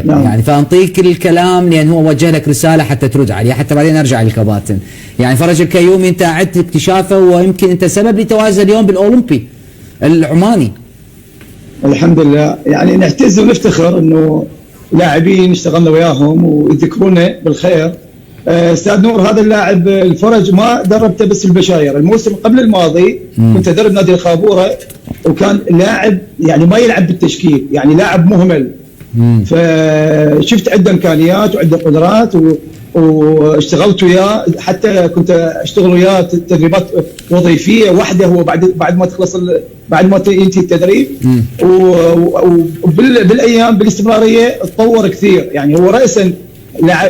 نعم. يعني فانطيك الكلام لان هو وجه لك رساله حتى ترد عليه، حتى بعدين ارجع للكباتن. يعني فرج الكيومي انت اعدت اكتشافه ويمكن انت سبب لتواجده اليوم بالاولمبي العماني. الحمد لله، يعني نعتز ونفتخر انه لاعبين اشتغلنا وياهم ويذكرونا بالخير. استاذ نور، هذا اللاعب الفرج ما دربته بس البشاير، الموسم قبل الماضي كنت ادرب نادي الخابوره وكان لاعب يعني ما يلعب بالتشكيل، يعني لاعب مهمل. فشفت عنده امكانيات وعنده قدرات واشتغلت وياه، حتى كنت اشتغل وياه تدريبات وظيفيه واحده هو بعد ما تخلص بعد ما ينتهي التدريب. وبالايام بالاستمراريه تطور كثير. يعني هو راسا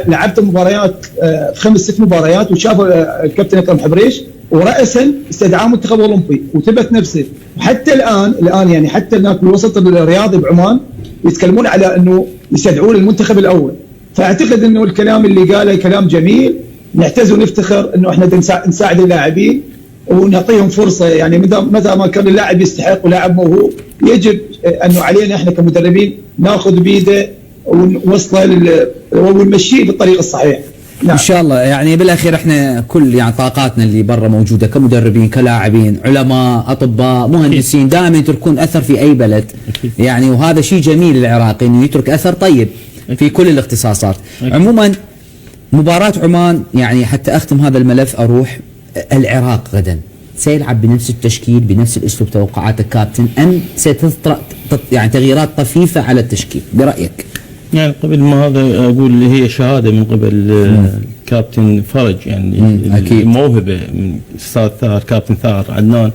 لعبت مباريات 5-6 مباريات وشاف الكابتن اكرم حبريش وراسا استدعاه منتخب اولمبي وثبت نفسه. وحتى الان يعني حتى هناك بالوسط الرياضي بعمان يتكلمون على انه يستدعوه للمنتخب الاول. فاعتقد انه الكلام اللي قاله كلام جميل، نعتز ونفتخر انه احنا نساعد اللاعبين ونعطيهم فرصه. يعني متى ما كان اللاعب يستحق ولاعب موهوب يجب انه علينا احنا كمدربين ناخذ بيده ونوصله ونمشيه بالطريق الصحيح. نعم. ان شاء الله. يعني بالاخير احنا كل يعني طاقاتنا اللي برا موجوده كمدربين كلاعبين علماء اطباء مهندسين دائما يتركون اثر في اي بلد. يعني وهذا شيء جميل العراقي انه يترك اثر طيب في كل الاختصاصات. عموما مباراه عمان، يعني حتى اختم هذا الملف اروح العراق غدا، سيلعب بنفس التشكيل بنفس الاسلوب توقعاتك كابتن ام ستطرأ يعني تغييرات طفيفه على التشكيل برايك؟ يعني قبل ما هذا اقول هي شهاده من قبل الكابتن فرج، يعني موهبه من استاذ ثار كابتن ثار عدنان.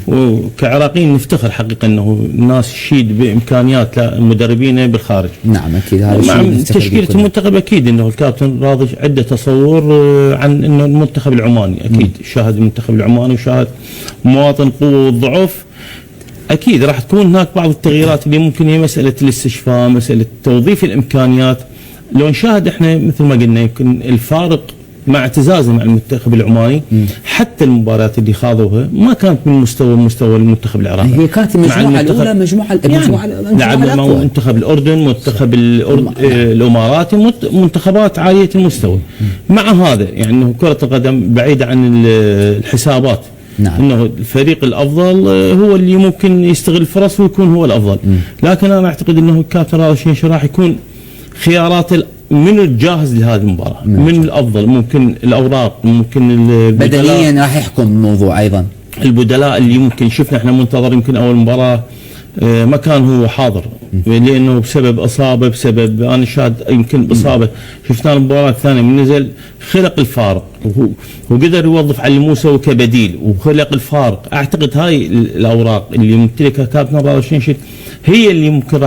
وكعراقيين نفتخر حقيقه انه الناس تشيد بامكانيات مدربينا بالخارج. نعم اكيد هذا الشيء. تشكيله المنتخب اكيد انه الكابتن راضي عنده تصور عن انه المنتخب العماني اكيد شاهد المنتخب العماني وشاهد مواطن القوه والضعف. اكيد راح تكون هناك بعض التغييرات اللي ممكن هي مساله الاستشفاء، مساله توظيف الامكانيات. لو نشاهد احنا مثل ما قلنا يمكن الفارق مع اعتزازه مع المنتخب العماني حتى المباريات اللي خاضوها ما كانت من مستوى المنتخب العراقي. هي كانت المجموعه الاولى مجموعه لعب منتخب الاردن، منتخب الاماراتي، منتخبات عاليه المستوى. مع هذا يعني انه كره القدم بعيده عن الحسابات. نعم. انه الفريق الافضل هو اللي ممكن يستغل الفرص ويكون هو الافضل. لكن انا اعتقد انه الكابتن راضي الشنيشي راح يكون خيارات من الجاهز لهذه المباراه. من الافضل ممكن الاوراق، ممكن بدنيا راح يحكم الموضوع ايضا. البدلاء اللي ممكن شفنا احنا منتظر يمكن اول مباراه ما كان هو حاضر لانه بسبب اصابه، بسبب انا شاهد يمكن اصابه. شفنا المباراه الثانيه من نزل خلق الفارق وقدر يوظف علي موسى كبديل وخلق الفارق. اعتقد هاي الاوراق اللي يمتلكها كابتن راضي الشنيشي هي اللي ممكن راح